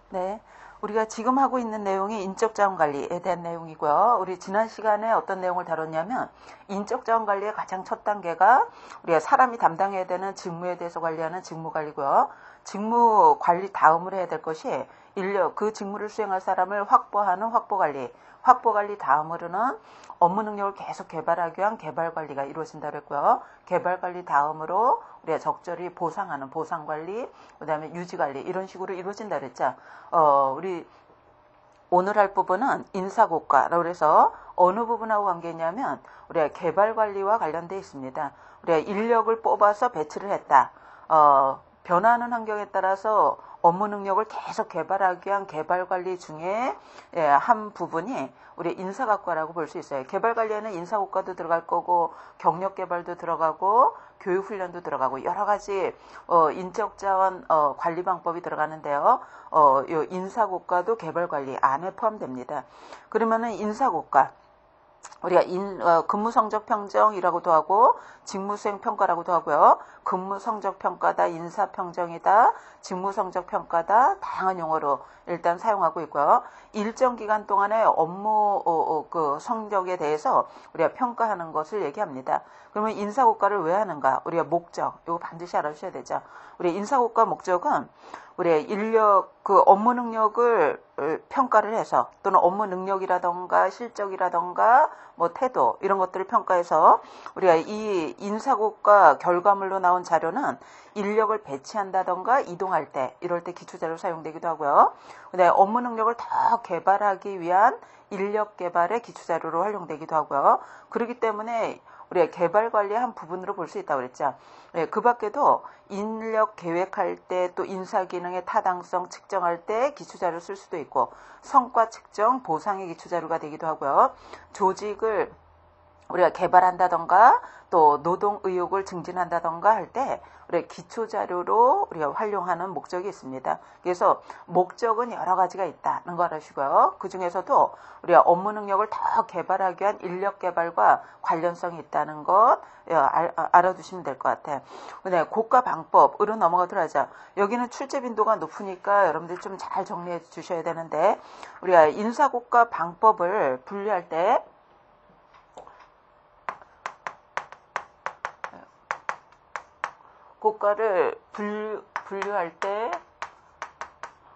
네. 우리가 지금 하고 있는 내용이 인적자원관리에 대한 내용이고요. 우리 지난 시간에 어떤 내용을 다뤘냐면 인적자원관리의 가장 첫 단계가 우리가 사람이 담당해야 되는 직무에 대해서 관리하는 직무관리고요. 직무관리 다음으로 해야 될 것이 인력, 그 직무를 수행할 사람을 확보하는 확보관리, 확보관리 다음으로는 업무 능력을 계속 개발하기 위한 개발관리가 이루어진다고 했고요. 개발관리 다음으로 우리가 적절히 보상하는 보상관리, 그 다음에 유지관리 이런 식으로 이루어진다고 그랬죠. 우리 오늘 할 부분은 인사고과라고 해서 어느 부분하고 관계 있냐면 우리가 개발관리와 관련되어 있습니다. 우리가 인력을 뽑아서 배치를 했다. 변화하는 환경에 따라서 업무 능력을 계속 개발하기 위한 개발관리 중에 한 부분이 우리 인사학과라고 볼 수 있어요. 개발관리에는 인사고과도 들어갈 거고 경력개발도 들어가고 교육훈련도 들어가고 여러 가지 인적자원 관리 방법이 들어가는데요. 요 인사고과도 개발관리 안에 포함됩니다. 그러면은 인사고과 우리가 근무성적평정이라고도 하고 직무수행평가라고도 하고요. 근무성적평가다, 인사평정이다, 직무성적평가다 다양한 용어로 일단 사용하고 있고요. 일정 기간 동안의 업무 그 성적에 대해서 우리가 평가하는 것을 얘기합니다. 그러면 인사고과를 왜 하는가? 우리가 목적, 이거 반드시 알아주셔야 되죠. 우리 인사고과 목적은 우리 인력 그 업무 능력을 평가를 해서 또는 업무 능력이라던가 실적이라던가 뭐 태도 이런 것들을 평가해서 우리가 이 인사고과 결과물로 나온 자료는 인력을 배치한다던가 이동할 때 이럴 때 기초자료로 사용되기도 하고요. 그다음에 업무 능력을 더 개발하기 위한 인력 개발의 기초자료로 활용되기도 하고요. 그렇기 때문에 우리가 개발 관리의 한 부분으로 볼 수 있다고 그랬죠. 그 밖에도 인력 계획할 때 또 인사 기능의 타당성 측정할 때 기초자료 쓸 수도 있고 성과 측정 보상의 기초자료가 되기도 하고요. 조직을 우리가 개발한다던가 또 노동 의욕을 증진한다던가 할 때 우리가 기초자료로 우리가 활용하는 목적이 있습니다. 그래서 목적은 여러 가지가 있다는 거 알아주시고요. 그 중에서도 우리가 업무 능력을 더 개발하기 위한 인력 개발과 관련성이 있다는 것 알아두시면 될 것 같아요. 네, 고가 방법으로 넘어가도록 하죠. 여기는 출제 빈도가 높으니까 여러분들 좀 잘 정리해 주셔야 되는데 우리가 인사고가 방법을 분류할 때 고과를 분류할 때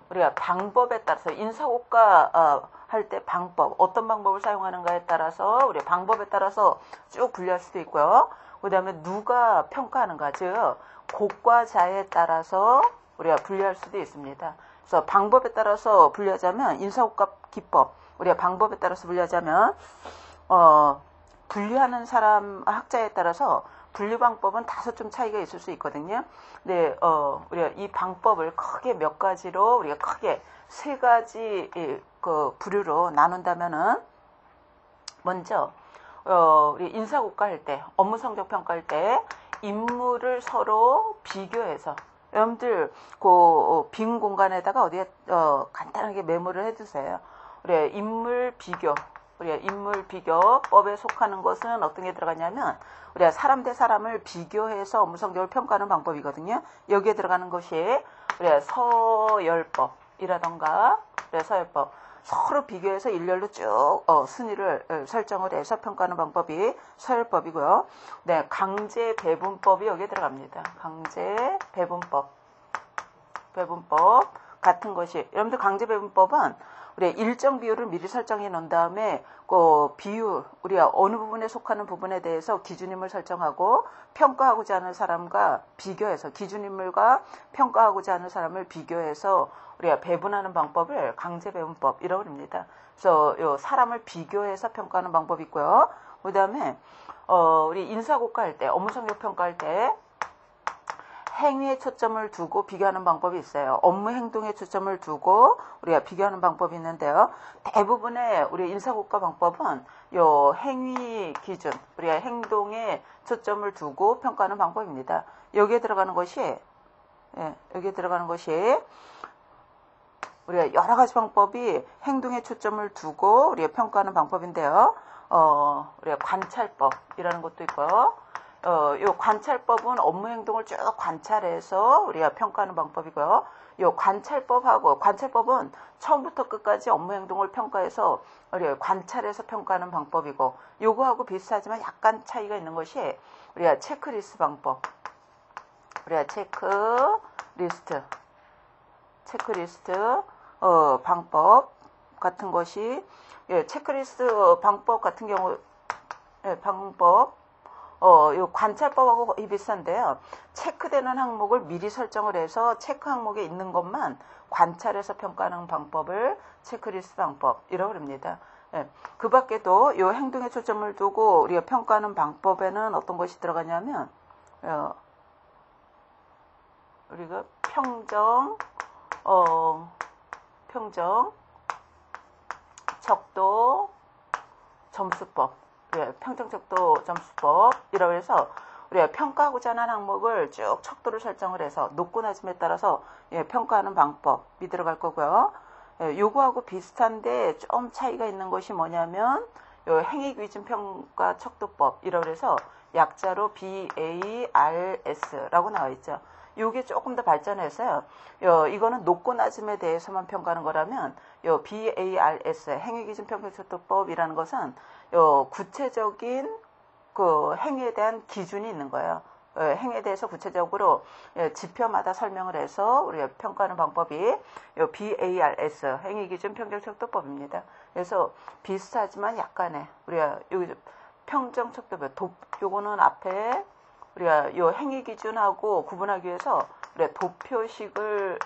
우리가 방법에 따라서 인사고과 할 때 방법 어떤 방법을 사용하는가에 따라서 우리 방법에 따라서 쭉 분류할 수도 있고요. 그 다음에 누가 평가하는가 즉 고과자에 따라서 우리가 분류할 수도 있습니다. 그래서 방법에 따라서 분류하자면 인사고과 기법 우리가 방법에 따라서 분류하자면 분류하는 사람 학자에 따라서 분류 방법은 다소 좀 차이가 있을 수 있거든요. 근데 우리가 이 방법을 크게 몇 가지로 우리가 크게 세 가지 그 부류로 나눈다면은 먼저 우리 인사고과 할 때 업무 성적 평가할 때 인물을 서로 비교해서 여러분들 그 빈 공간에다가 어디에 간단하게 메모를 해두세요. 우리 인물 비교 우리가 인물 비교법에 속하는 것은 어떤 게 들어가냐면 우리가 사람 대 사람을 비교해서 업무 성적을 평가하는 방법이거든요. 여기에 들어가는 것이 우리가 서열법이라던가 서열법 서로 비교해서 일렬로 쭉 순위를 설정을 해서 평가하는 방법이 서열법이고요. 네, 강제 배분법이 여기에 들어갑니다. 강제 배분법 같은 것이 여러분들 강제 배분법은 우리 일정 비율을 미리 설정해 놓은 다음에 그 비율 우리가 어느 부분에 속하는 부분에 대해서 기준인물 설정하고 평가하고자 하는 사람과 비교해서 기준인물과 평가하고자 하는 사람을 비교해서 우리가 배분하는 방법을 강제 배분법이라고 합니다. 그래서 요 사람을 비교해서 평가하는 방법이 있고요. 그다음에 우리 인사고과 할 때 업무 성적 평가할 때 행위에 초점을 두고 비교하는 방법이 있어요. 업무 행동에 초점을 두고 우리가 비교하는 방법이 있는데요. 대부분의 우리 인사고과 방법은 요 행위 기준, 우리가 행동에 초점을 두고 평가하는 방법입니다. 여기에 들어가는 것이 우리가 여러 가지 방법이 행동에 초점을 두고 우리가 평가하는 방법인데요. 우리가 관찰법이라는 것도 있고요. 요 관찰법은 업무 행동을 쭉 관찰해서 우리가 평가하는 방법이고요. 요 관찰법은 처음부터 끝까지 업무 행동을 평가해서 우리가 관찰해서 평가하는 방법이고, 요거하고 비슷하지만 약간 차이가 있는 것이 우리가 체크리스트 방법. 우리가 체크리스트 방법 같은 것이, 체크리스트 방법 같은 경우, 요 관찰법하고 거의 비슷한데요. 체크되는 항목을 미리 설정을 해서 체크 항목에 있는 것만 관찰해서 평가하는 방법을 체크리스트 방법이라고 합니다. 그 밖에도 요 행동에 초점을 두고 우리가 평가하는 방법에는 어떤 것이 들어가냐면, 우리가 평정, 척도, 점수법, 평정척도 점수법이라고 해서 우리가 평가하고자 하는 항목을 쭉 척도를 설정을 해서 높고 낮음에 따라서 평가하는 방법이 들어갈 거고요. 요거하고 비슷한데 좀 차이가 있는 것이 뭐냐면, 요 행위기준평가 척도법이라고 해서 약자로 BARS라고 나와 있죠. 요게 조금 더 발전해서요. 이거는 높고 낮음에 대해서만 평가하는 거라면, 요 BARS 행위기준평가척도법이라는 것은 구체적인 그 행위에 대한 기준이 있는 거예요. 행위에 대해서 구체적으로 지표마다 설명을 해서 우리가 평가하는 방법이 요 BARS 행위기준평정척도법입니다. 그래서 비슷하지만 약간의 우리가 여기 평정척도법, 요거는 앞에 우리가 요 행위기준하고 구분하기 위해서 우리가 도표식을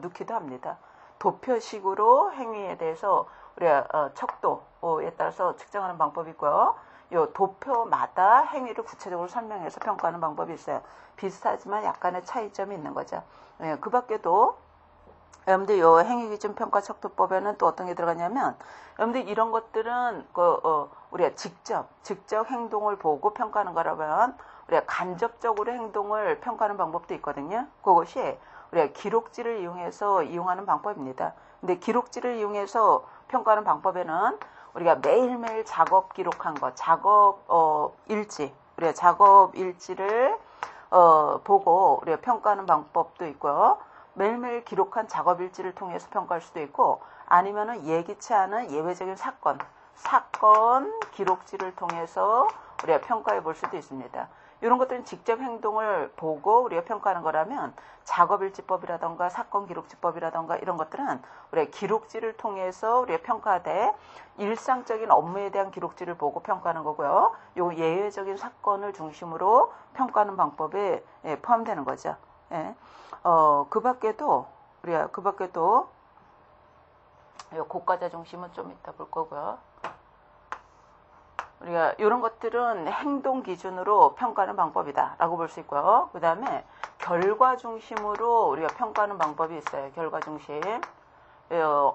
넣기도 합니다. 도표식으로 행위에 대해서 우리가 척도에 따라서 측정하는 방법이 있고요. 요 도표마다 행위를 구체적으로 설명해서 평가하는 방법이 있어요. 비슷하지만 약간의 차이점이 있는 거죠. 그 밖에도 여러분들 요 행위기준 평가 척도법에는 또 어떤 게 들어가냐면, 여러분들 이런 것들은 우리가 직접 행동을 보고 평가하는 거라면 우리가 간접적으로 행동을 평가하는 방법도 있거든요. 그것이 우리가 기록지를 이용하는 방법입니다. 근데 기록지를 이용해서 평가하는 방법에는 우리가 매일매일 작업 기록한 거, 우리가 작업 일지를 보고 우리가 평가하는 방법도 있고요. 매일매일 기록한 작업 일지를 통해서 평가할 수도 있고, 아니면은 예기치 않은 예외적인 사건 기록지를 통해서 우리가 평가해 볼 수도 있습니다. 이런 것들은 직접 행동을 보고 우리가 평가하는 거라면, 작업일지법이라던가 사건기록지법이라던가 이런 것들은 우리가 기록지를 통해서 우리가 평가하되, 일상적인 업무에 대한 기록지를 보고 평가하는 거고요. 요 예외적인 사건을 중심으로 평가하는 방법에 포함되는 거죠. 그 밖에도 고과자 중심은 좀 이따 볼 거고요. 우리가 이런 것들은 행동 기준으로 평가하는 방법이다라고 볼 수 있고요. 그 다음에 결과 중심으로 우리가 평가하는 방법이 있어요. 결과 중심.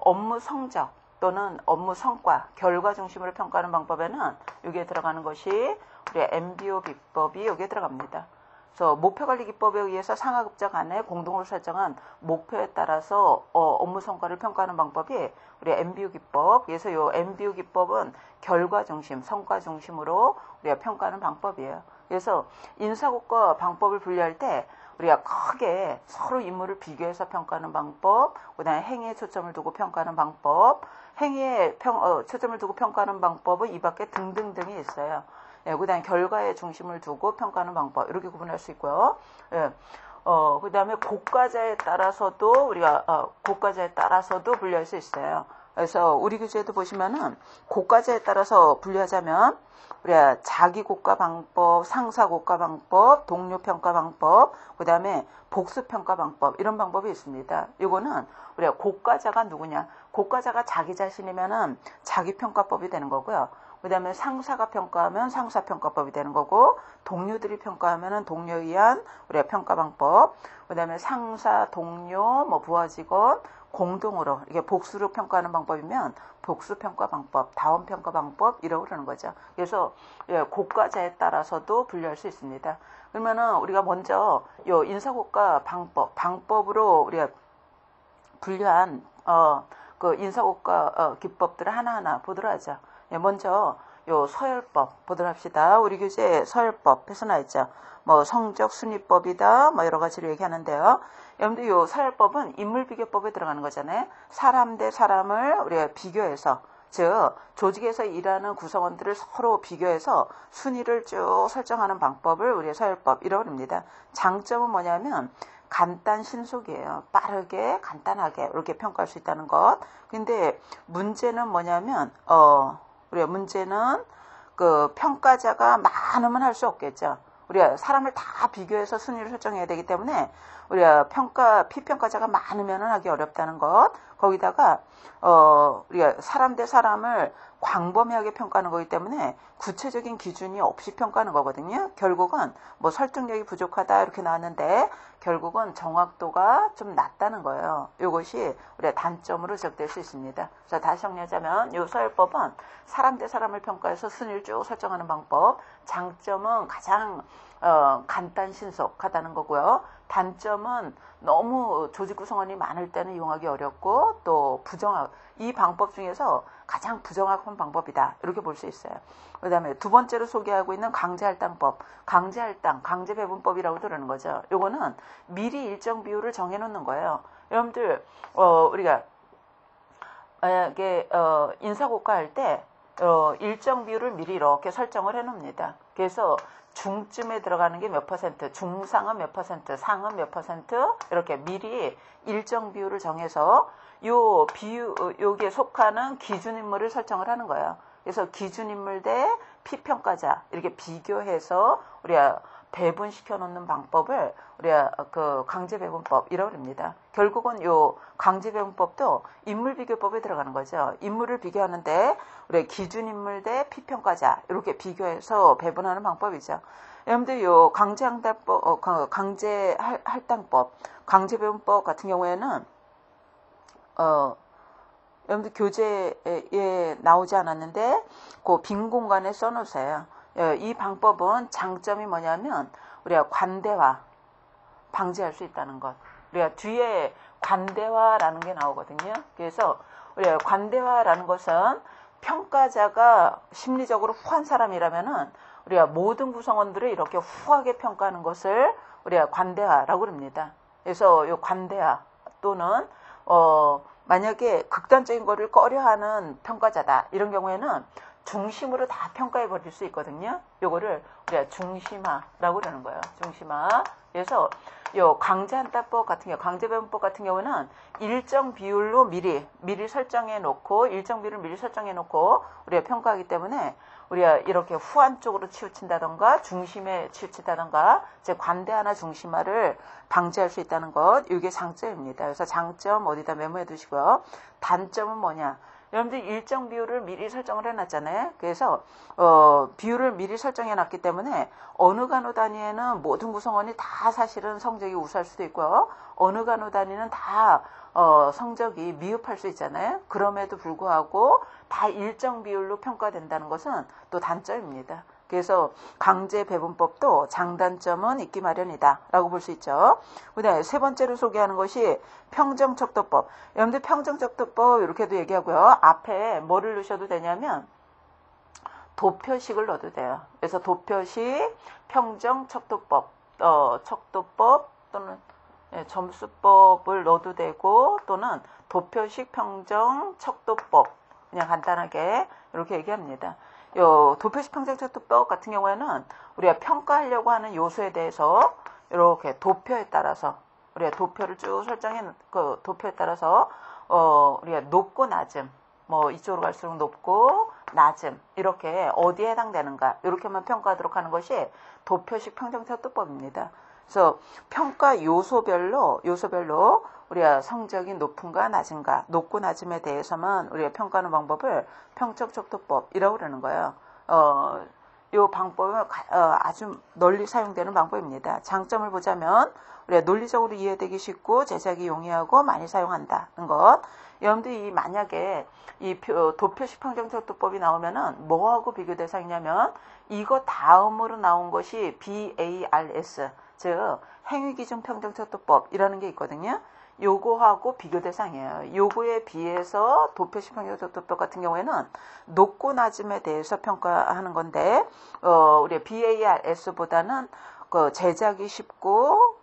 업무 성적 또는 업무 성과, 결과 중심으로 평가하는 방법에는 여기에 들어가는 것이 우리가 MBO 기법이 여기에 들어갑니다. 그래서 목표관리 기법에 의해서 상하급자 간에 공동으로 설정한 목표에 따라서 업무 성과를 평가하는 방법이 우리 MBO 기법. 그래서 이 MBO 기법은 결과 중심, 성과 중심으로 우리가 평가하는 방법이에요. 그래서 인사고과 방법을 분리할 때 우리가 크게 서로 인물을 비교해서 평가하는 방법, 그다음에 행위에 초점을 두고 평가하는 방법, 행위에 초점을 두고 평가하는 방법은 이 밖에 등등등이 있어요. 그 다음에 결과에 중심을 두고 평가하는 방법, 이렇게 구분할 수 있고요. 그 다음에 고과자에 따라서도 분류할 수 있어요. 그래서 우리 교재에도 보시면은 고과자에 따라서 분류하자면 우리가 자기고과 방법, 상사고과 방법, 동료평가 방법, 그 다음에 복수평가 방법, 이런 방법이 있습니다. 이거는 우리가 고과자가 누구냐? 고과자가 자기 자신이면은 자기평가법이 되는 거고요. 그 다음에 상사가 평가하면 상사평가법이 되는 거고, 동료들이 평가하면 동료에 의한 우리가 평가방법, 그 다음에 상사, 동료, 부하 직원, 공동으로 이게 복수로 평가하는 방법이면 복수평가방법, 다원평가방법 이라고 그러는 거죠. 그래서 고과자에 따라서도 분류할 수 있습니다. 그러면은 우리가 먼저 요 인사고과 방법으로 우리가 분류한 그 인사고과 기법들을 하나하나 보도록 하죠. 먼저 요 서열법 보도록 합시다. 우리 교재 서열법에서 나있죠. 뭐 성적 순위법이다, 뭐 여러 가지를 얘기하는데요. 여러분들 요 서열법은 인물 비교법에 들어가는 거잖아요. 사람 대 사람을 우리가 비교해서, 즉 조직에서 일하는 구성원들을 서로 비교해서 순위를 쭉 설정하는 방법을 우리가 서열법이라고 합니다. 장점은 뭐냐면 간단 신속이에요. 빠르게 간단하게 이렇게 평가할 수 있다는 것. 근데 문제는 뭐냐면 우리가 문제는 그 평가자가 많으면 할 수 없겠죠. 우리가 사람을 다 비교해서 순위를 설정해야 되기 때문에 우리가 피평가자가 많으면 하기 어렵다는 것. 거기다가 우리가 사람 대 사람을 광범위하게 평가하는 거기 때문에 구체적인 기준이 없이 평가하는 거거든요. 결국은 뭐 설득력이 부족하다 이렇게 나왔는데 결국은 정확도가 좀 낮다는 거예요. 이것이 우리가 단점으로 지적될 수 있습니다. 그래서 다시 정리하자면 이 서열법은 사람 대 사람을 평가해서 순위를 쭉 설정하는 방법. 장점은 가장 간단 신속하다는 거고요. 단점은 너무 조직 구성원이 많을 때는 이용하기 어렵고 또 이 방법 중에서 가장 부정확한 방법이다. 이렇게 볼 수 있어요. 그 다음에 두 번째로 소개하고 있는 강제할당법. 강제배분법이라고 그러는 거죠. 요거는 미리 일정 비율을 정해놓는 거예요. 여러분들 우리가 만약에 인사고과할 때 일정 비율을 미리 이렇게 설정을 해놓습니다. 그래서 중쯤에 들어가는 게 몇 퍼센트, 중상은 몇 퍼센트, 상은 몇 퍼센트 이렇게 미리 일정 비율을 정해서 여기에 속하는 기준인물을 설정을 하는 거예요. 그래서 기준인물 대 피평가자 이렇게 비교해서 우리가 배분시켜 놓는 방법을 우리가 그 강제배분법이라고 합니다. 결국은 요 강제배분법도 인물비교법에 들어가는 거죠. 인물을 비교하는데 우리가 기준인물 대 피평가자 이렇게 비교해서 배분하는 방법이죠. 여러분들 요 강제할당법, 강제배분법 같은 경우에는 여러분들 교재에 나오지 않았는데 그 빈 공간에 써놓으세요. 이 방법은 장점이 뭐냐면 우리가 관대화 방지할 수 있다는 것. 우리가 뒤에 관대화라는 게 나오거든요. 그래서 우리가 관대화라는 것은 평가자가 심리적으로 후한 사람이라면은 우리가 모든 구성원들을 이렇게 후하게 평가하는 것을 우리가 관대화라고 합니다. 그래서 이 관대화 또는 만약에 극단적인 거를 꺼려하는 평가자다 이런 경우에는 중심으로 다 평가해 버릴 수 있거든요. 요거를 우리가 중심화라고 그러는 거예요. 중심화. 그래서 요 강제한다법 같은 경우, 강제배분법 같은 경우는 일정 비율로 미리 설정해 놓고 우리가 평가하기 때문에 우리가 이렇게 후한 쪽으로 치우친다던가 중심에 치우친다던가 즉 관대하나 중심화를 방지할 수 있다는 것. 이게 장점입니다. 그래서 장점 어디다 메모해 두시고요. 단점은 뭐냐? 여러분들 일정 비율을 미리 설정을 해놨잖아요. 그래서 비율을 미리 설정해 놨기 때문에 어느 간호 단위에는 모든 구성원이 다 사실은 성적이 우수할 수도 있고요. 어느 간호 단위는 다 성적이 미흡할 수 있잖아요. 그럼에도 불구하고 다 일정 비율로 평가된다는 것은 또 단점입니다. 그래서 강제배분법도 장단점은 있기 마련이다 라고 볼 수 있죠. 그 다음에 세 번째로 소개하는 것이 평정척도법. 여러분들 평정척도법 이렇게도 얘기하고요. 앞에 뭐를 넣으셔도 되냐면 도표식을 넣어도 돼요. 그래서 도표식 평정척도법, 척도법 또는 점수법을 넣어도 되고 또는 도표식 평정척도법 그냥 간단하게 이렇게 얘기합니다. 요 도표식 평정척도법 같은 경우에는 우리가 평가하려고 하는 요소에 대해서 이렇게 도표에 따라서 우리가 도표를 쭉 설정해 그 도표에 따라서 우리가 높고 낮음 뭐 이쪽으로 갈수록 높고 낮음 이렇게 어디에 해당되는가 이렇게만 평가하도록 하는 것이 도표식 평정척도법입니다. 그래서 평가 요소별로 우리가 성적이 높은가 낮은가 높고 낮음에 대해서만 우리가 평가하는 방법을 평정척도법이라고 그러는 거예요. 이 방법은 아주 널리 사용되는 방법입니다. 장점을 보자면 우리가 논리적으로 이해되기 쉽고 제작이 용이하고 많이 사용한다는 것. 여러분들이 만약에 이 도표식 평정척도법이 나오면은 뭐하고 비교 대상이냐면 이거 다음으로 나온 것이 BARS 즉 행위기준 평정척도법이라는 게 있거든요. 요거하고 비교 대상이에요. 요거에 비해서 도표식 평정적도법 같은 경우에는 높고 낮음에 대해서 평가하는 건데, 우리 BARS보다는 제작이 쉽고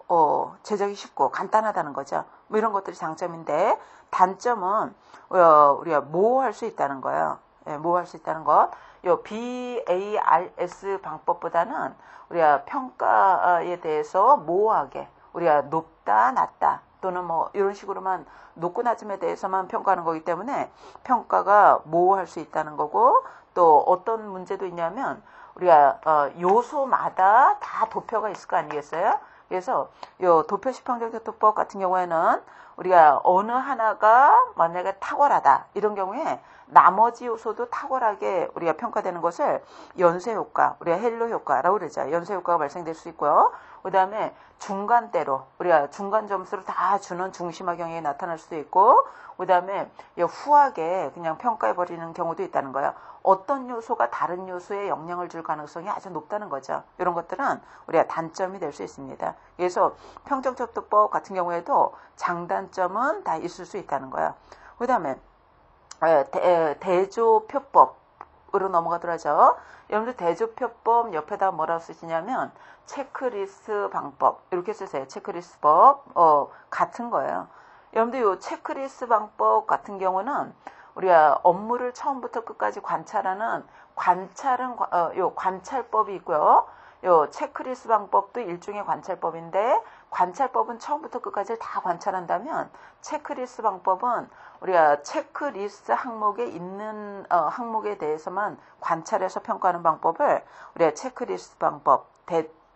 간단하다는 거죠. 뭐 이런 것들이 장점인데, 단점은 우리가 모호할 수 있다는 거예요. 예, 모호할 수 있다는 것. 요 BARS 방법보다는 우리가 평가에 대해서 모호하게 우리가 높다, 낮다 또는 뭐 이런 식으로만 높고 낮음에 대해서만 평가하는 거기 때문에 평가가 모호할 수 있다는 거고, 또 어떤 문제도 있냐면 우리가 요소마다 다 도표가 있을 거 아니겠어요? 그래서 요 도표식 평정적도법 같은 경우에는 우리가 어느 하나가 만약에 탁월하다 이런 경우에 나머지 요소도 탁월하게 우리가 평가되는 것을 연쇄효과, 우리가 헬로 효과라고 그러죠. 연쇄효과가 발생될 수 있고요. 그 다음에 중간대로 우리가 중간 점수를 다 주는 중심화 경향이 나타날 수도 있고, 그 다음에 후하게 그냥 평가해버리는 경우도 있다는 거예요. 어떤 요소가 다른 요소에 영향을 줄 가능성이 아주 높다는 거죠. 이런 것들은 우리가 단점이 될 수 있습니다. 그래서 평정적도법 같은 경우에도 장단점은 다 있을 수 있다는 거예요. 그 다음에 대조표법으로 넘어가도록 하죠. 여러분들 대조표법 옆에다 뭐라고 쓰시냐면 체크리스트 방법 이렇게 쓰세요. 체크리스트법 같은 거예요. 여러분들 이 체크리스트 방법 같은 경우는 우리가 업무를 처음부터 끝까지 관찰하는 요 관찰법이 있고요. 요 체크리스트 방법도 일종의 관찰법인데, 관찰법은 처음부터 끝까지 다 관찰한다면 체크리스트 방법은 우리가 체크리스트 항목에 있는 항목에 대해서만 관찰해서 평가하는 방법을 우리가 체크리스트 방법,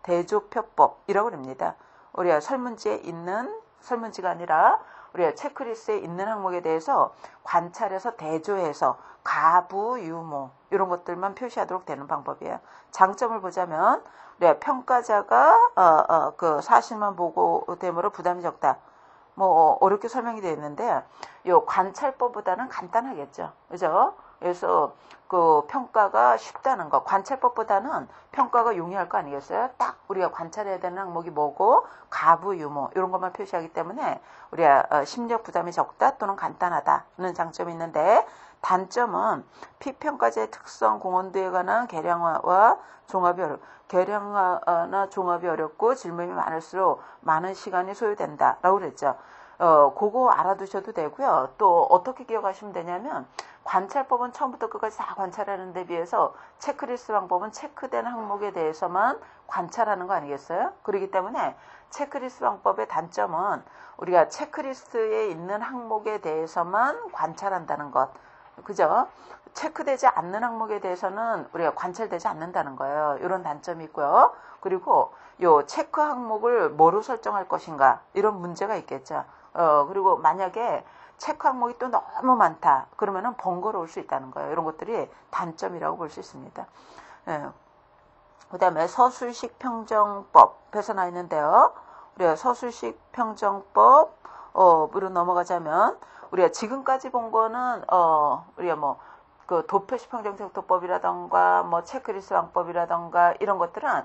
대조표법이라고 합니다. 우리가 설문지가 아니라 우리가 체크리스트에 있는 항목에 대해서 관찰해서 대조해서 가부, 유무 이런 것들만 표시하도록 되는 방법이에요. 장점을 보자면 우리가 평가자가 그 사실만 보고 되므로 부담이 적다. 뭐 어렵게 설명이 되어 있는데, 요 관찰법보다는 간단하겠죠. 그죠? 그래서 그 평가가 쉽다는 거, 관찰법보다는 평가가 용이할 거 아니겠어요? 딱 우리가 관찰해야 되는 항목이 뭐고 가부, 유무 이런 것만 표시하기 때문에 우리가 심리적 부담이 적다 또는 간단하다는 장점이 있는데, 단점은 피평가제의 특성, 공헌도에 관한 계량화나 종합이 어렵고 질문이 많을수록 많은 시간이 소요된다라고 그랬죠. 그거 알아두셔도 되고요. 또 어떻게 기억하시면 되냐면, 관찰법은 처음부터 끝까지 다 관찰하는 데 비해서 체크리스트 방법은 체크된 항목에 대해서만 관찰하는 거 아니겠어요? 그렇기 때문에 체크리스트 방법의 단점은 우리가 체크리스트에 있는 항목에 대해서만 관찰한다는 것. 그죠? 체크되지 않는 항목에 대해서는 우리가 관찰되지 않는다는 거예요. 이런 단점이 있고요. 그리고 요 체크 항목을 뭐로 설정할 것인가 이런 문제가 있겠죠. 그리고 만약에 체크 항목이 또 너무 많다 그러면은 번거로울 수 있다는 거예요. 이런 것들이 단점이라고 볼 수 있습니다. 그 다음에 서술식 평정법에서 나와 있는데요. 우리가 서술식 평정법으로 넘어가자면, 우리가 지금까지 본 거는 우리가 뭐 그 도표식 평정적도법이라던가 뭐 체크리스트 방법이라던가 이런 것들은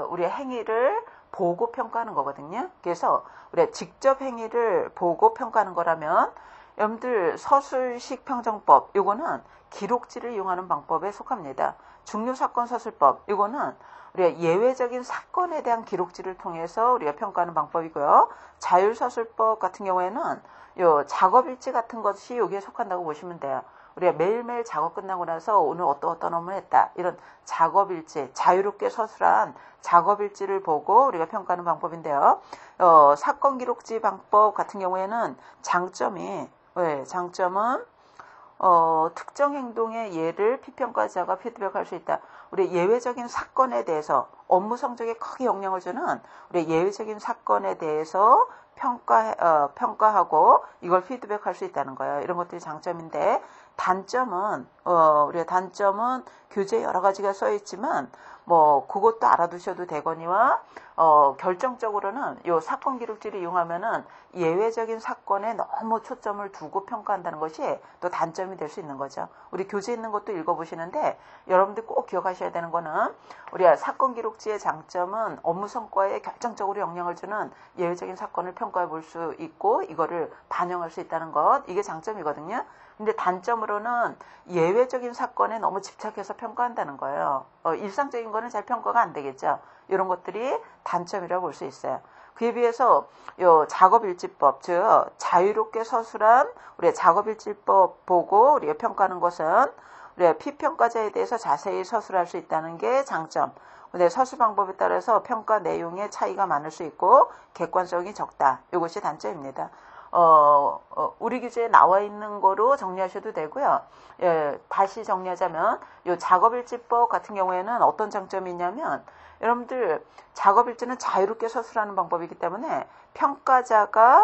우리의 행위를 보고 평가하는 거거든요. 그래서 우리가 직접 행위를 보고 평가하는 거라면, 여러분들 서술식 평정법 이거는 기록지를 이용하는 방법에 속합니다. 중요사건 서술법 이거는 우리가 예외적인 사건에 대한 기록지를 통해서 우리가 평가하는 방법이고요. 자율서술법 같은 경우에는 요 작업일지 같은 것이 여기에 속한다고 보시면 돼요. 우리가 매일매일 작업 끝나고 나서 오늘 어떤 업무를 했다, 이런 작업일지, 자유롭게 서술한 작업일지를 보고 우리가 평가하는 방법인데요. 사건 기록지 방법 같은 경우에는 장점은 특정 행동의 예를 피평가자가 피드백할 수 있다. 우리 예외적인 사건에 대해서 업무 성적에 크게 영향을 주는 우리 예외적인 사건에 대해서 평가하고 이걸 피드백할 수 있다는 거예요. 이런 것들이 장점인데, 단점은 우리가 단점은 교재에 여러 가지가 써 있지만 뭐 그것도 알아두셔도 되거니와 결정적으로는 요 사건 기록지를 이용하면은 예외적인 사건에 너무 초점을 두고 평가한다는 것이 또 단점이 될 수 있는 거죠. 우리 교재 있는 것도 읽어보시는데 여러분들 꼭 기억하셔야 되는 거는 우리가 사건 기록지의 장점은 업무 성과에 결정적으로 영향을 주는 예외적인 사건을 평가해 볼 수 있고 이거를 반영할 수 있다는 것, 이게 장점이거든요. 근데 단점으로는 예외적인 사건에 너무 집착해서 평가한다는 거예요. 일상적인 거는 잘 평가가 안 되겠죠. 이런 것들이 단점이라고 볼 수 있어요. 그에 비해서 요 작업일지법, 즉 자유롭게 서술한 우리가 작업일지법 보고 우리가 평가하는 것은 우리가 피평가자에 대해서 자세히 서술할 수 있다는 게 장점. 근데 서술 방법에 따라서 평가 내용의 차이가 많을 수 있고 객관성이 적다. 이것이 단점입니다. 우리 교재에 나와 있는 거로 정리하셔도 되고요. 예, 다시 정리하자면 요 작업일지법 같은 경우에는 어떤 장점이 있냐면 여러분들 작업일지는 자유롭게 서술하는 방법이기 때문에 평가자가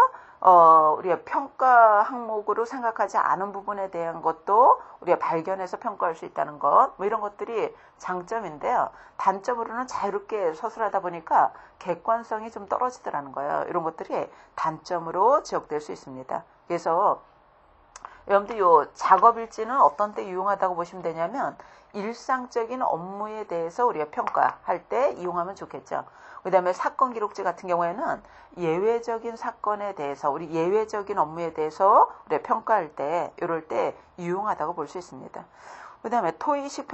우리가 평가 항목으로 생각하지 않은 부분에 대한 것도 우리가 발견해서 평가할 수 있다는 것, 뭐 이런 것들이 장점인데요. 단점으로는 자유롭게 서술하다 보니까 객관성이 좀 떨어지더라는 거예요. 이런 것들이 단점으로 지적될 수 있습니다. 그래서 여러분들 요 작업일지는 어떤 때 유용하다고 보시면 되냐면 일상적인 업무에 대해서 우리가 평가할 때 이용하면 좋겠죠. 그 다음에 사건 기록지 같은 경우에는 예외적인 사건에 대해서 우리 예외적인 업무에 대해서 우리가 평가할 때 이럴 때 유용하다고 볼 수 있습니다. 그 다음에 토의식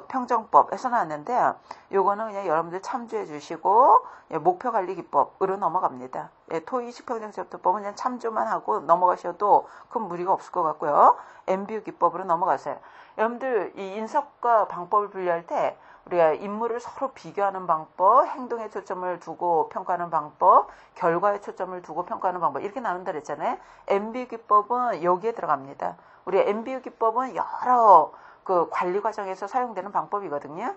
평정법에서 나왔는데요. 요거는 그냥 여러분들 참조해 주시고 목표관리기법으로 넘어갑니다. 토의식 평정법은 그냥 참조만 하고 넘어가셔도 큰 무리가 없을 것 같고요. MBU 기법으로 넘어가세요. 여러분들 이 인사과 방법을 분류할 때 우리가 인물을 서로 비교하는 방법, 행동에 초점을 두고 평가하는 방법, 결과에 초점을 두고 평가하는 방법 이렇게 나눈다 그랬잖아요. MBU 기법은 여기에 들어갑니다. 우리 MBU 기법은 여러 그 관리 과정에서 사용되는 방법이거든요.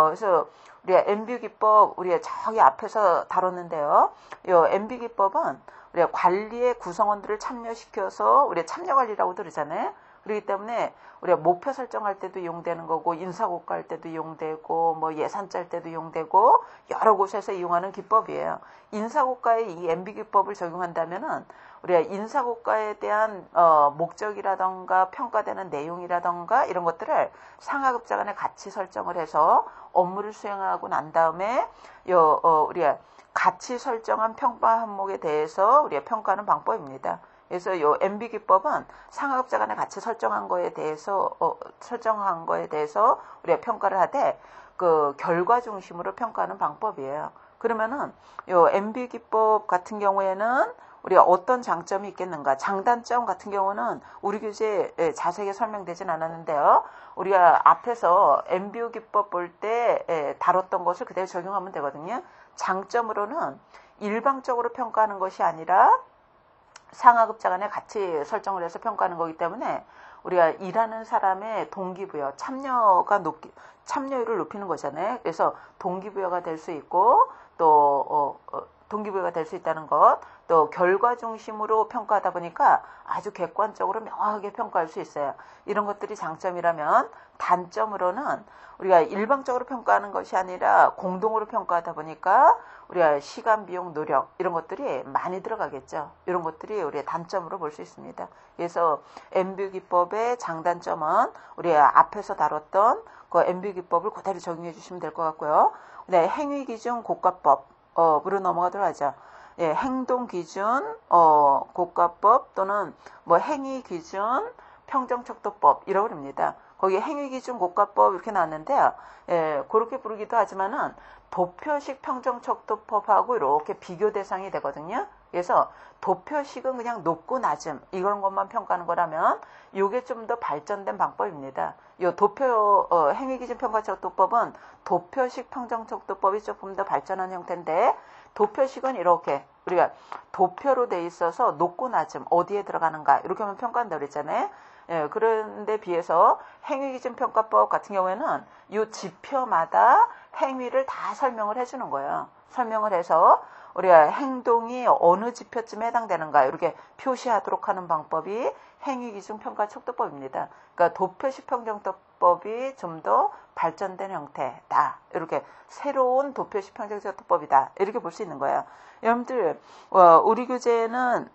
그래서 우리가 MBU 기법 우리가 저기 앞에서 다뤘는데요. 이 MBU 기법은 우리가 관리의 구성원들을 참여시켜서 우리가 참여 관리라고도 그러잖아요. 그렇기 때문에 우리가 목표 설정할 때도 이용되는 거고 인사고과 할 때도 이용되고 뭐 예산 짤 때도 이용되고 여러 곳에서 이용하는 기법이에요. 인사고과에 이 MB 기법을 적용한다면은 우리가 인사고과에 대한 목적이라던가 평가되는 내용이라던가 이런 것들을 상하급자 간에 같이 설정을 해서 업무를 수행하고 난 다음에 우리가 같이 설정한 평가 항목에 대해서 우리가 평가하는 방법입니다. 그래서 요 MB 기법은 상하급자 간에 같이 설정한 거에 대해서 우리가 평가를 하되 그 결과 중심으로 평가하는 방법이에요. 그러면은 요 MB 기법 같은 경우에는 우리가 어떤 장점이 있겠는가? 장단점 같은 경우는 우리 교재에 자세하게 설명되진 않았는데요. 우리가 앞에서 MBO 기법 볼 때 다뤘던 것을 그대로 적용하면 되거든요. 장점으로는 일방적으로 평가하는 것이 아니라 상하급자 간에 같이 설정을 해서 평가하는 거기 때문에 우리가 일하는 사람의 동기부여, 참여율을 높이는 거잖아요. 그래서 동기부여가 될 수 있고 또 동기부여가 될 수 있다는 것, 또 결과 중심으로 평가하다 보니까 아주 객관적으로 명확하게 평가할 수 있어요. 이런 것들이 장점이라면 단점으로는 우리가 일방적으로 평가하는 것이 아니라 공동으로 평가하다 보니까 우리가 시간, 비용, 노력 이런 것들이 많이 들어가겠죠. 이런 것들이 우리의 단점으로 볼 수 있습니다. 그래서 MBU 기법의 장단점은 우리가 앞에서 다뤘던 그 MBU 기법을 그대로 적용해 주시면 될 것 같고요. 네, 행위기준 고가법으로 넘어가도록 하죠. 예, 행동기준 고가법 또는 뭐 행위기준 평정척도법 이라고 합니다. 거기 행위기준 고가법 이렇게 나왔는데요. 예, 그렇게 부르기도 하지만은 도표식 평정척도법하고 이렇게 비교 대상이 되거든요. 그래서 도표식은 그냥 높고 낮음 이런 것만 평가하는 거라면 이게 좀 더 발전된 방법입니다. 이 행위기준 평가척도법은 도표식 평정척도법이 조금 더 발전한 형태인데 도표식은 이렇게 우리가 도표로 돼 있어서 높고 낮음 어디에 들어가는가 이렇게 하면 평가한다고 그랬잖아요. 예, 그런데 비해서 행위기준 평가법 같은 경우에는 이 지표마다 행위를 다 설명을 해주는 거예요. 설명을 해서 우리가 행동이 어느 지표쯤에 해당되는가 이렇게 표시하도록 하는 방법이 행위기준평가척도법입니다. 그러니까 도표시평정법이 좀 더 발전된 형태다. 이렇게 새로운 도표시평정척도법이다. 이렇게 볼 수 있는 거예요. 여러분들 우리 교재에는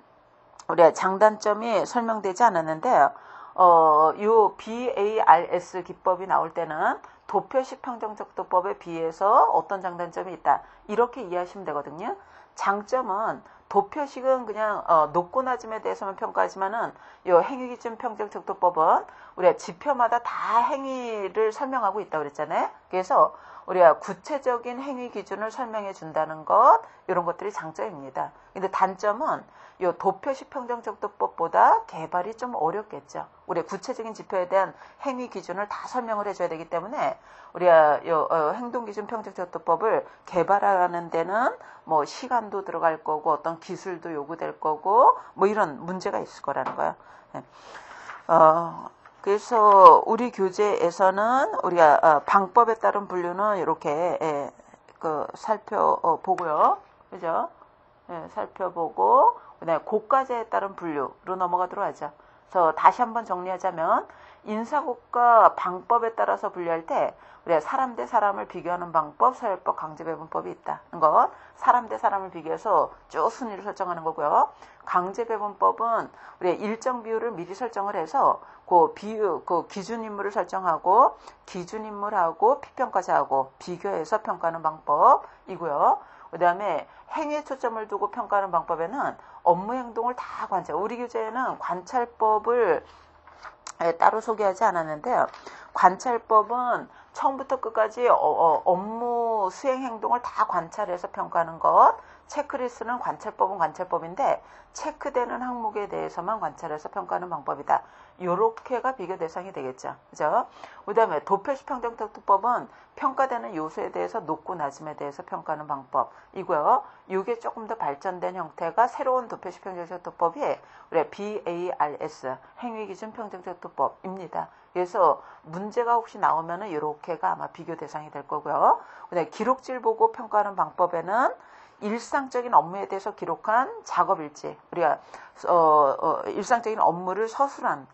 우리가 장단점이 설명되지 않았는데요. 요 BARS 기법이 나올 때는 도표시평정척도법에 비해서 어떤 장단점이 있다. 이렇게 이해하시면 되거든요. 장점은 도표식은 그냥 높고 낮음에 대해서만 평가하지만은 요 행위기준평정척도법은 우리가 지표마다 다 행위를 설명하고 있다고 그랬잖아요. 그래서 우리가 구체적인 행위 기준을 설명해 준다는 것, 이런 것들이 장점입니다. 근데 단점은 요 도표식 평정척도법보다 개발이 좀 어렵겠죠. 우리 구체적인 지표에 대한 행위 기준을 다 설명을 해줘야 되기 때문에 우리가 요 행동기준 평정척도법을 개발하는 데는 뭐 시간도 들어갈 거고 어떤 기술도 요구될 거고 뭐 이런 문제가 있을 거라는 거예요. 그래서 우리 교재에서는 우리가 방법에 따른 분류는 이렇게 살펴보고요. 그죠? 살펴보고 그다음에 고과제에 따른 분류로 넘어가도록 하죠. 그래서 다시 한번 정리하자면 인사고과 방법에 따라서 분류할 때 우리가 사람 대 사람을 비교하는 방법, 서열법, 강제배분법이 있다는 것. 사람 대 사람을 비교해서 쭉 순위를 설정하는 거고요. 강제배분법은 우리가 일정 비율을 미리 설정을 해서 그 기준인물을 설정하고 기준인물하고 피평가자하고 비교해서 평가하는 방법이고요. 그 다음에 행위에 초점을 두고 평가하는 방법에는 업무 행동을 다 관찰. 우리 교재에는 관찰법을 따로 소개하지 않았는데요. 관찰법은 처음부터 끝까지 업무 수행 행동을 다 관찰해서 평가하는 것. 체크리스트는 관찰법은 관찰법인데 체크되는 항목에 대해서만 관찰해서 평가하는 방법이다. 요렇게가 비교 대상이 되겠죠. 그죠? 그 다음에 도표식 평정척도법은 평가되는 요소에 대해서 높고 낮음에 대해서 평가하는 방법이고요. 이게 조금 더 발전된 형태가 새로운 도표식 평정척도법이 우리 BARS 행위기준 평정척도법입니다. 그래서 문제가 혹시 나오면은 이렇게가 아마 비교 대상이 될 거고요. 그다음에 기록질 보고 평가하는 방법에는 일상적인 업무에 대해서 기록한 작업일지, 우리가 일상적인 업무를 서술한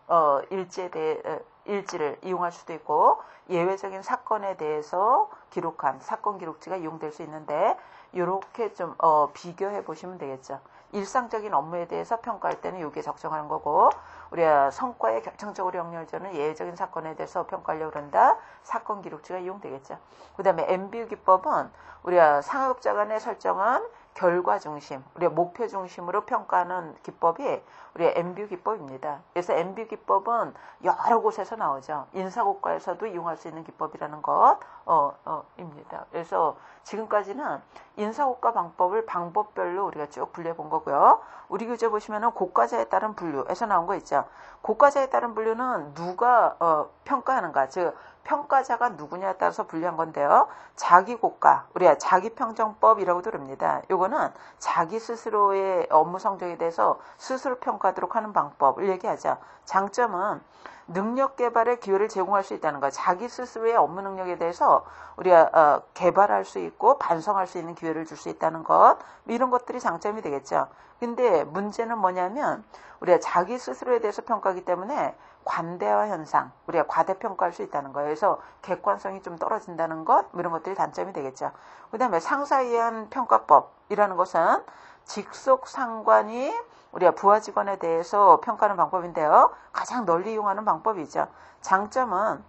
일지를 이용할 수도 있고 예외적인 사건에 대해서 기록한 사건 기록지가 이용될 수 있는데 이렇게 좀 비교해 보시면 되겠죠. 일상적인 업무에 대해서 평가할 때는 이게 적정한 거고 우리가 성과에 결정적으로 연결되는 예외적인 사건에 대해서 평가하려고 그런다. 사건 기록지가 이용되겠죠. 그 다음에 MBU 기법은 우리가 상업자 간에 설정한 결과 중심, 우리가 목표 중심으로 평가하는 기법이 우리의 MBU 기법입니다. 그래서 MBU 기법은 여러 곳에서 나오죠. 인사고과에서도 이용할 수 있는 기법이라는 것입니다. 그래서 지금까지는 인사고과 방법을 방법별로 우리가 쭉 분류해 본 거고요. 우리 교재 보시면은 고과자에 따른 분류에서 나온 거 있죠. 고과자에 따른 분류는 누가 평가하는가, 즉 평가자가 누구냐에 따라서 분류한 건데요. 자기고가, 우리가 자기평정법이라고도 그럽니다. 요거는 자기 스스로의 업무 성적에 대해서 스스로 평가하도록 하는 방법을 얘기하죠. 장점은 능력 개발의 기회를 제공할 수 있다는 거. 자기 스스로의 업무 능력에 대해서 우리가 개발할 수 있고 반성할 수 있는 기회를 줄 수 있다는 것. 이런 것들이 장점이 되겠죠. 근데 문제는 뭐냐면 우리가 자기 스스로에 대해서 평가하기 때문에 관대화 현상, 우리가 과대평가할 수 있다는 거예요. 그래서 객관성이 좀 떨어진다는 것, 이런 것들이 단점이 되겠죠. 그 다음에 상사에 의한 평가법이라는 것은 직속 상관이 우리가 부하 직원에 대해서 평가하는 방법인데요. 가장 널리 이용하는 방법이죠. 장점은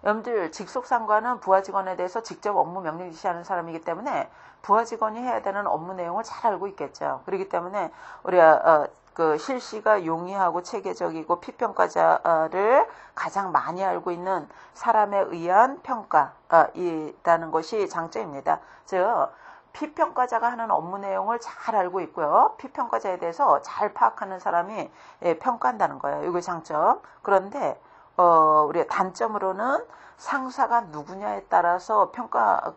여러분들 직속 상관은 부하 직원에 대해서 직접 업무 명령 지시하는 사람이기 때문에 부하 직원이 해야 되는 업무 내용을 잘 알고 있겠죠. 그렇기 때문에 우리가 실시가 용이하고 체계적이고 피평가자를 가장 많이 알고 있는 사람에 의한 평가이라는 것이 장점입니다. 즉 피평가자가 하는 업무 내용을 잘 알고 있고요. 피평가자에 대해서 잘 파악하는 사람이 평가한다는 거예요. 이게 장점. 그런데 우리가 단점으로는 상사가 누구냐에 따라서 평가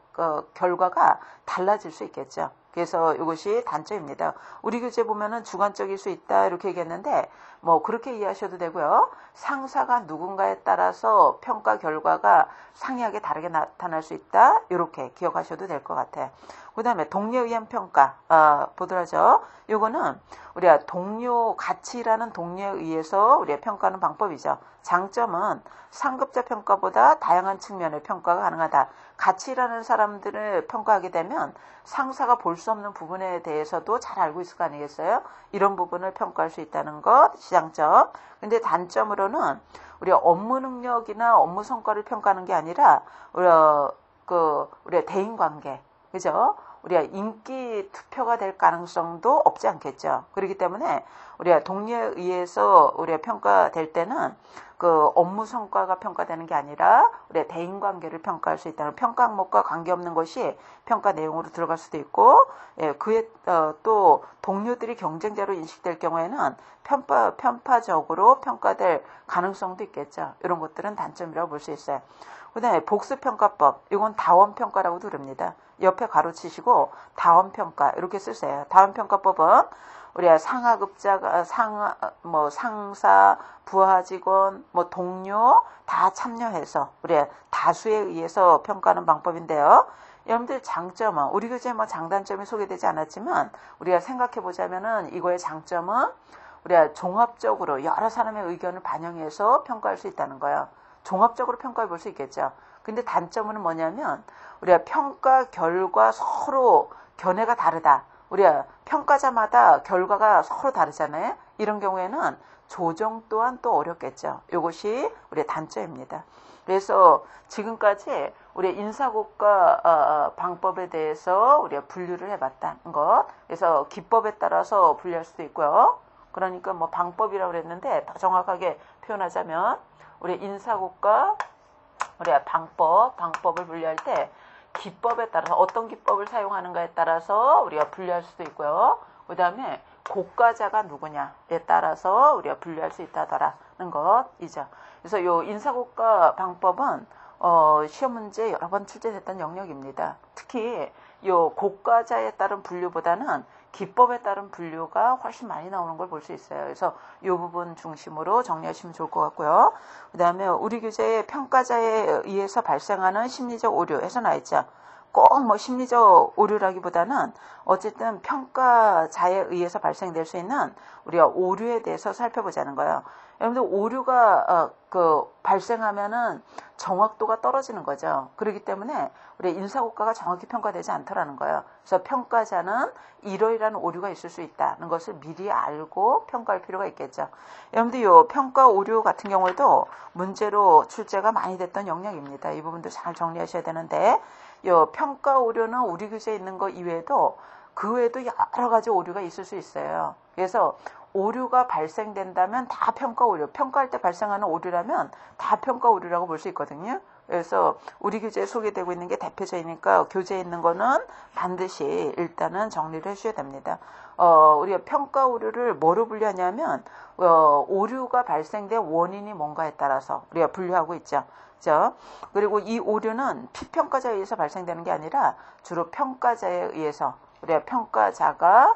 결과가 달라질 수 있겠죠. 그래서 이것이 단점입니다. 우리 교재 보면은 주관적일 수 있다 이렇게 얘기했는데 뭐 그렇게 이해하셔도 되고요. 상사가 누군가에 따라서 평가 결과가 상이하게 다르게 나타날 수 있다 이렇게 기억하셔도 될 것 같아요. 그 다음에 동료에 의한 평가, 보더라죠. 요거는 우리가 가치라는 동료에 의해서 우리가 평가하는 방법이죠. 장점은 상급자 평가보다 다양한 측면의 평가가 가능하다. 가치라는 사람들을 평가하게 되면 상사가 볼 수 없는 부분에 대해서도 잘 알고 있을 거 아니겠어요? 이런 부분을 평가할 수 있다는 것, 장점. 근데 단점으로는 우리가 업무 능력이나 업무 성과를 평가하는 게 아니라 우리가 대인관계, 그죠? 우리가 인기 투표가 될 가능성도 없지 않겠죠. 그렇기 때문에 우리가 동료에 의해서 우리가 평가될 때는 그 업무 성과가 평가되는 게 아니라 우리가 대인관계를 평가할 수 있다는, 평가 항목과 관계없는 것이 평가 내용으로 들어갈 수도 있고, 그에 또 동료들이 경쟁자로 인식될 경우에는 편파적으로 평가될 가능성도 있겠죠. 이런 것들은 단점이라고 볼 수 있어요. 그 다음에 복수평가법, 이건 다원평가라고도 그럽니다. 옆에 가로치시고 다원평가 이렇게 쓰세요. 다원평가법은 우리가 상하급자가 상사, 부하 직원, 동료 다 참여해서 우리가 다수에 의해서 평가하는 방법인데요. 여러분들 장점은 우리 교재에 장단점이 소개되지 않았지만 우리가 생각해 보자면은 이거의 장점은 우리가 종합적으로 여러 사람의 의견을 반영해서 평가할 수 있다는 거예요. 종합적으로 평가해 볼 수 있겠죠. 근데 단점은 뭐냐면 우리가 평가 결과 서로 견해가 다르다. 우리가 평가자마다 결과가 서로 다르잖아요. 이런 경우에는 조정 또한 또 어렵겠죠. 이것이 우리의 단점입니다. 그래서 지금까지 우리 인사고과 방법에 대해서 우리가 분류를 해봤다는 것. 그래서 기법에 따라서 분류할 수도 있고요. 그러니까 방법이라고 그랬는데 더 정확하게 표현하자면 우리 인사고과 우리가 방법을 분류할 때 기법에 따라서 어떤 기법을 사용하는가에 따라서 우리가 분류할 수도 있고요. 그 다음에 고과자가 누구냐에 따라서 우리가 분류할 수 있다더라는 것이죠. 그래서 이 인사고과 방법은 시험 문제 여러 번 출제됐던 영역입니다. 특히 이 고과자에 따른 분류보다는 기법에 따른 분류가 훨씬 많이 나오는 걸 볼 수 있어요. 그래서 이 부분 중심으로 정리하시면 좋을 것 같고요. 그 다음에 우리 교재의 평가자에 의해서 발생하는 심리적 오류에서 나있죠. 꼭 심리적 오류라기보다는 어쨌든 평가자에 의해서 발생될 수 있는 우리가 오류에 대해서 살펴보자는 거예요. 여러분들 오류가 발생하면은 정확도가 떨어지는 거죠. 그렇기 때문에 우리 인사고과가 정확히 평가되지 않더라는 거예요. 그래서 평가자는 이러이러한 오류가 있을 수 있다는 것을 미리 알고 평가할 필요가 있겠죠. 여러분들 이 평가 오류 같은 경우에도 문제로 출제가 많이 됐던 영역입니다. 이 부분도 잘 정리하셔야 되는데, 이 평가 오류는 우리 교재에 있는 거 이외에도 그 외에도 여러 가지 오류가 있을 수 있어요. 그래서 오류가 발생된다면 다 평가 오류, 평가할 때 발생하는 오류라면 다 평가 오류라고 볼 수 있거든요. 그래서 우리 교재에 소개되고 있는 게 대표적이니까 교재에 있는 거는 반드시 일단은 정리를 해주셔야 됩니다. 우리가 평가 오류를 뭐로 분류하냐면 오류가 발생된 원인이 뭔가에 따라서 우리가 분류하고 있죠. 그렇죠? 그리고 이 오류는 피평가자에 의해서 발생되는 게 아니라 주로 평가자에 의해서 우리가 평가자가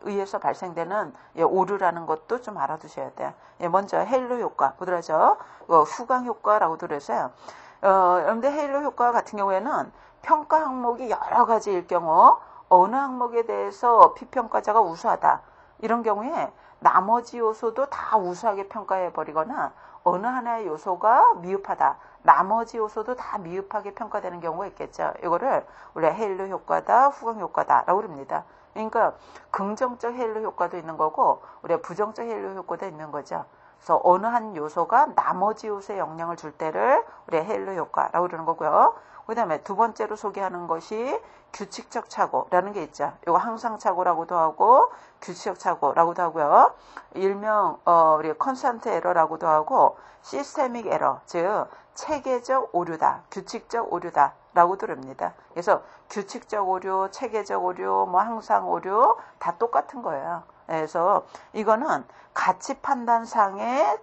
의해서 발생되는 오류라는 것도 좀 알아두셔야 돼요. 먼저 헤일로 효과 보더라죠. 후광 효과라고도 그래서요. 그런데 헤일로 효과 같은 경우에는 평가 항목이 여러 가지일 경우 어느 항목에 대해서 피평가자가 우수하다. 이런 경우에 나머지 요소도 다 우수하게 평가해 버리거나 어느 하나의 요소가 미흡하다. 나머지 요소도 다 미흡하게 평가되는 경우가 있겠죠. 이거를 우리가 헤일로 효과다, 후광 효과다라고 합니다. 그러니까 긍정적 헤일로 효과도 있는 거고 우리가 부정적 헤일로 효과도 있는 거죠. 그래서 어느 한 요소가 나머지 요소에 영향을 줄 때를 우리가 헤일로 효과라고 그러는 거고요. 그 다음에 두 번째로 소개하는 것이 규칙적 착오라는 게 있죠. 이거 항상 착오라고도 하고 규칙적 착오라고도 하고요. 일명 우리 컨스턴트 에러라고도 하고 시스테믹 에러, 즉 체계적 오류다, 규칙적 오류다 라고도 합니다. 그래서 규칙적 오류, 체계적 오류, 항상 오류 다 똑같은 거예요. 그래서 이거는 가치 판단상에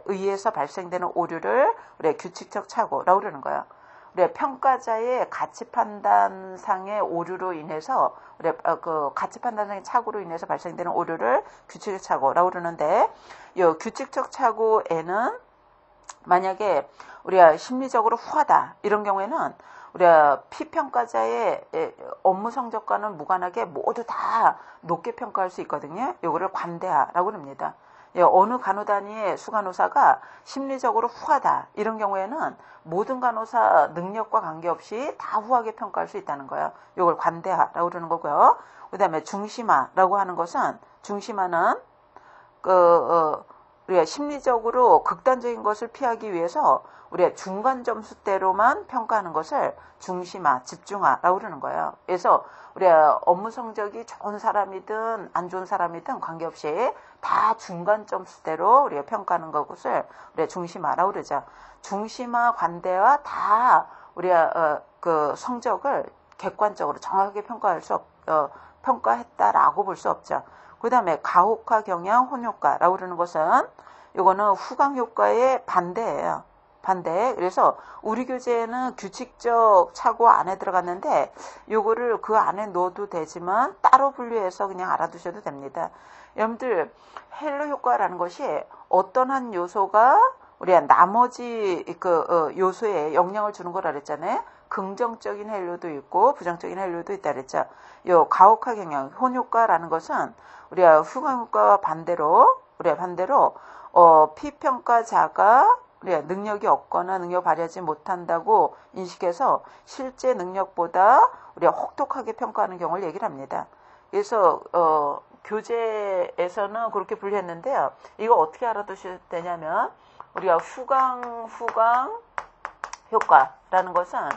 의해서 발생되는 오류를 우리가 규칙적 착오라고 그러는 거예요. 우리가 평가자의 가치 판단상의 오류로 인해서 우리가 그 가치 판단상의 착오로 인해서 발생되는 오류를 규칙적 착오라고 그러는데, 이 규칙적 착오에는 만약에 우리가 심리적으로 후하다 이런 경우에는 우리가 피평가자의 업무 성적과는 무관하게 모두 다 높게 평가할 수 있거든요. 요거를 관대하라고 합니다. 어느 간호단위의 수간호사가 심리적으로 후하다 이런 경우에는 모든 간호사 능력과 관계없이 다 후하게 평가할 수 있다는 거예요. 요걸 관대하라고 그러는 거고요. 그 다음에 중심화라고 하는 것은 중심화는 우리가 심리적으로 극단적인 것을 피하기 위해서 우리가 중간 점수대로만 평가하는 것을 중심화, 집중화라고 그러는 거예요. 그래서 우리가 업무 성적이 좋은 사람이든 안 좋은 사람이든 관계없이 다 중간 점수대로 우리가 평가하는 것을 우리가 중심화라고 그러죠. 중심화, 관대화 다 우리가 그 성적을 객관적으로 정확하게 평가했다라고 볼 수 없죠. 그 다음에 가혹화 경향 혼효과라고 그러는 것은 이거는 후강 효과의 반대예요. 반대. 그래서 우리 교재에는 규칙적 착오 안에 들어갔는데 요거를 그 안에 넣어도 되지만 따로 분류해서 그냥 알아두셔도 됩니다. 여러분들 헬로 효과라는 것이 어떤 한 요소가 우리가 나머지 요소에 영향을 주는 거라 그랬잖아요. 긍정적인 헬로도 있고 부정적인 헬로도 있다 그랬죠. 요 가혹화 경향 혼효과라는 것은 우리가 후강 효과와 반대로 피평가자가 우리가 능력이 없거나 능력 발휘하지 못한다고 인식해서 실제 능력보다 우리가 혹독하게 평가하는 경우를 얘기를 합니다. 그래서 교재에서는 그렇게 분류했는데요. 이거 어떻게 알아두셔야 되냐면 우리가 후강 효과라는 것은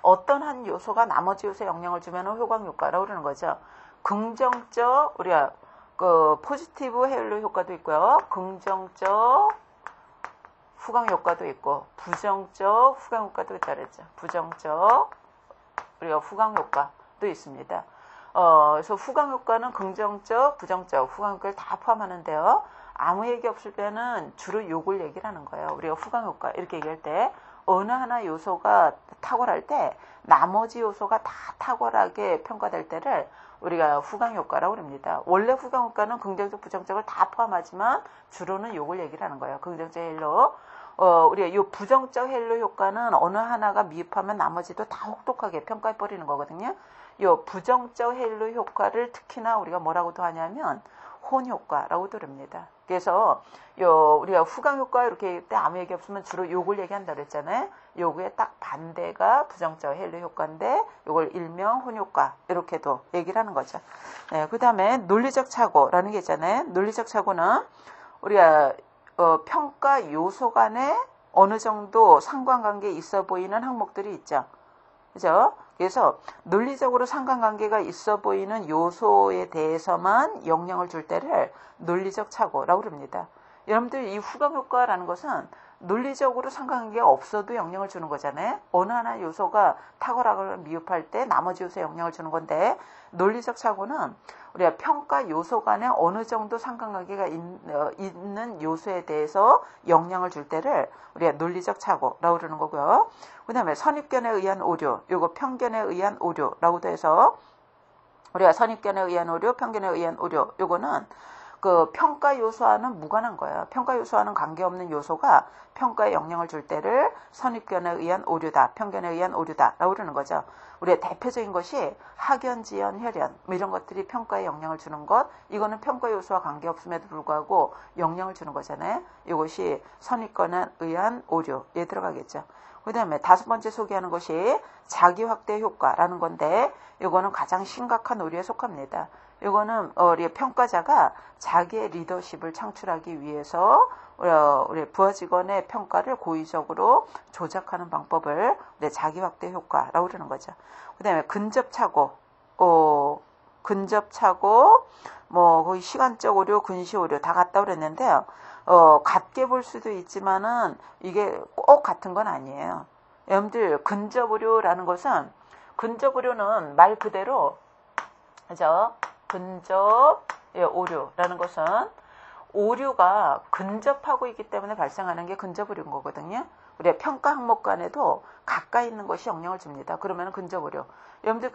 어떤 한 요소가 나머지 요소에 영향을 주면 후강 효과라고 그러는 거죠. 긍정적 우리가 포지티브 헬로 효과도 있고요. 긍정적 후강 효과도 있고 부정적 후강 효과도 있다 그랬죠. 부정적 우리가 후강 효과도 있습니다. 그래서 후강 효과는 긍정적, 부정적, 후강 효과를 다 포함하는데요. 아무 얘기 없을 때는 주로 요걸 얘기를 하는 거예요. 우리가 후강 효과 이렇게 얘기할 때 어느 하나 요소가 탁월할 때 나머지 요소가 다 탁월하게 평가될 때를 우리가 후강 효과라고 합니다. 원래 후강 효과는 긍정적, 부정적을 다 포함하지만 주로는 요걸 얘기를 하는 거예요. 긍정적 헬로. 우리가 요 부정적 헬로 효과는 어느 하나가 미흡하면 나머지도 다 혹독하게 평가해 버리는 거거든요. 요 부정적 헬로 효과를 특히나 우리가 뭐라고도 하냐면 혼효과라고도 합니다. 그래서 우리가 후강 효과 이렇게 얘기할 때 아무 얘기 없으면 주로 요걸 얘기한다 그랬잖아요. 요거에 딱 반대가 부정적 헬로 효과인데 요걸 일명 혼효과 이렇게도 얘기를 하는 거죠. 네, 그 다음에 논리적 착오라는 게 있잖아요. 논리적 착오는 우리가 평가 요소 간에 어느 정도 상관관계 있어 보이는 항목들이 있죠. 그죠? 그래서 논리적으로 상관관계가 있어 보이는 요소에 대해서만 영향을 줄 때를 논리적 착오라고 합니다. 여러분들 이 후강 효과라는 것은 논리적으로 상관관계가 없어도 영향을 주는 거잖아요. 어느 하나 요소가 탁월하거나 미흡할 때 나머지 요소에 영향을 주는 건데 논리적 착오는 우리가 평가 요소 간에 어느 정도 상관관계가 있는 요소에 대해서 영향을 줄 때를 우리가 논리적 착오라고 그러는 거고요. 그 다음에 선입견에 의한 오류, 요거 편견에 의한 오류라고도 해서 우리가 선입견에 의한 오류, 편견에 의한 오류, 요거는 그 평가 요소와는 무관한 거예요. 평가 요소와는 관계없는 요소가 평가에 영향을 줄 때를 선입견에 의한 오류다, 편견에 의한 오류다라고 그러는 거죠. 우리의 대표적인 것이 학연, 지연, 혈연 이런 것들이 평가에 영향을 주는 것, 이거는 평가 요소와 관계없음에도 불구하고 영향을 주는 거잖아요. 이것이 선입견에 의한 오류에 들어가겠죠. 그 다음에 다섯 번째 소개하는 것이 자기 확대 효과라는 건데 이거는 가장 심각한 오류에 속합니다. 이거는 우리 평가자가 자기의 리더십을 창출하기 위해서 우리 부하 직원의 평가를 고의적으로 조작하는 방법을 자기 확대 효과라고 그러는 거죠. 그 다음에 근접착오, 거의 시간적 오류, 근시 오류 다 같다고 그랬는데요. 같게 볼 수도 있지만은 이게 꼭 같은 건 아니에요. 여러분들 근접 오류라는 것은 근접 오류는 말 그대로 그죠? 근접 오류라는 것은 오류가 근접하고 있기 때문에 발생하는 게 근접 오류인 거거든요. 우리가 평가 항목 간에도 가까이 있는 것이 영향을 줍니다. 그러면 근접 오류. 여러분들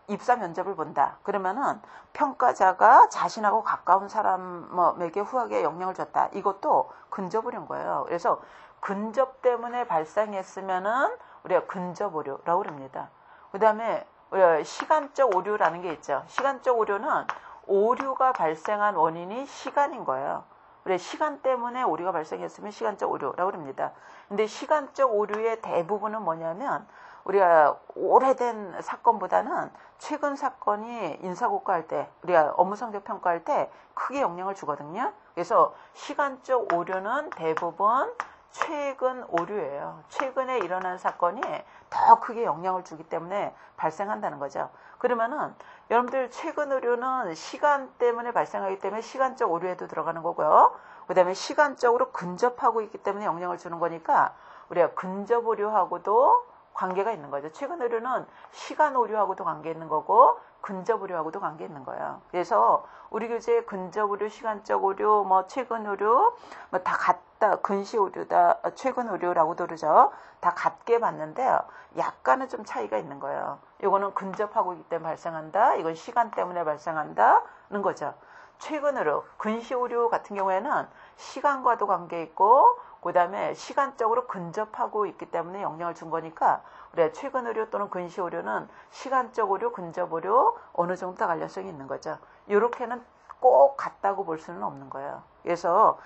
입사 면접을 본다. 그러면은 평가자가 자신하고 가까운 사람에게 후하게 영향을 줬다. 이것도 근접 오류인 거예요. 그래서 근접 때문에 발생했으면은 우리가 근접 오류라고 그럽니다. 그 다음에 우리가 시간적 오류라는 게 있죠. 시간적 오류는 오류가 발생한 원인이 시간인 거예요. 우리 시간 때문에 오류가 발생했으면 시간적 오류라고 그럽니다. 근데 시간적 오류의 대부분은 뭐냐면 우리가 오래된 사건보다는 최근 사건이 인사고과할 때, 우리가 업무 성적 평가할 때 크게 영향을 주거든요. 그래서 시간적 오류는 대부분 최근 오류예요. 최근에 일어난 사건이 더 크게 영향을 주기 때문에 발생한다는 거죠. 그러면은 여러분들 최근 오류는 시간 때문에 발생하기 때문에 시간적 오류에도 들어가는 거고요. 그 다음에 시간적으로 근접하고 있기 때문에 영향을 주는 거니까 우리가 근접 오류하고도 관계가 있는 거죠. 최근 오류는 시간 오류하고도 관계 있는 거고 근접 오류하고도 관계 있는 거예요. 그래서 우리 교재에 근접 오류, 시간적 오류, 뭐 최근 오류, 뭐 다 같다, 근시 오류다, 최근 오류라고도 그러죠. 다 같게 봤는데요. 약간은 좀 차이가 있는 거예요. 이거는 근접하고 있기 때문에 발생한다. 이건 시간 때문에 발생한다는 거죠. 최근 오류, 근시 오류 같은 경우에는 시간과도 관계 있고 그 다음에 시간적으로 근접하고 있기 때문에 영향을 준 거니까 우리가 최근 오류 또는 근시 오류는 시간적 오류, 근접 오류 어느 정도 다 관련성이 있는 거죠. 이렇게는 꼭 같다고 볼 수는 없는 거예요. 그래서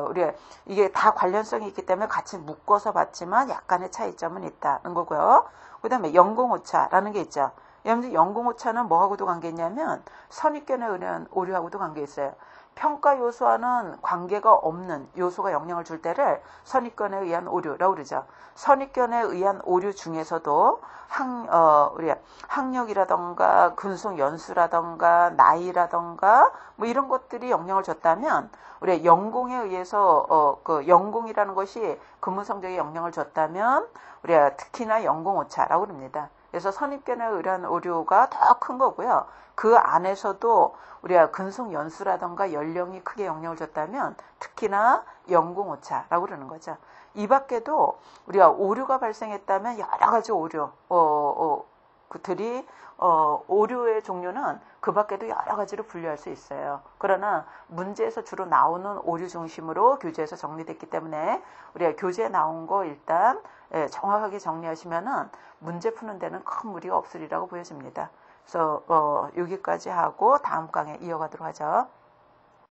우리가 이게 다 관련성이 있기 때문에 같이 묶어서 봤지만 약간의 차이점은 있다는 거고요. 그 다음에 연공오차라는 게 있죠. 여러분들 연공오차는 뭐하고도 관계 있냐면 선입견에 의한 오류하고도 관계 있어요. 평가 요소와는 관계가 없는 요소가 영향을 줄 때를 선입견에 의한 오류라고 그러죠. 선입견에 의한 오류 중에서도 우리 학력이라던가 근속 연수라던가 나이라던가 뭐 이런 것들이 영향을 줬다면 우리가 연공에 의해서 그 연공이라는 것이 근무 성적에 영향을 줬다면 우리가 특히나 연공오차라고 그럽니다. 그래서 선입견에 의한 오류가 더 큰 거고요. 그 안에서도 우리가 근속 연수라던가 연령이 크게 영향을 줬다면 특히나 연공오차라고 그러는 거죠. 이 밖에도 우리가 오류가 발생했다면 여러 가지 오류, 그들이 오류의 종류는 그 밖에도 여러 가지로 분류할 수 있어요. 그러나 문제에서 주로 나오는 오류 중심으로 교재에서 정리됐기 때문에 우리가 교재에 나온 거 일단 정확하게 정리하시면은 문제 푸는 데는 큰 무리가 없으리라고 보여집니다. 그래서 여기까지 하고 다음 강에 이어가도록 하죠.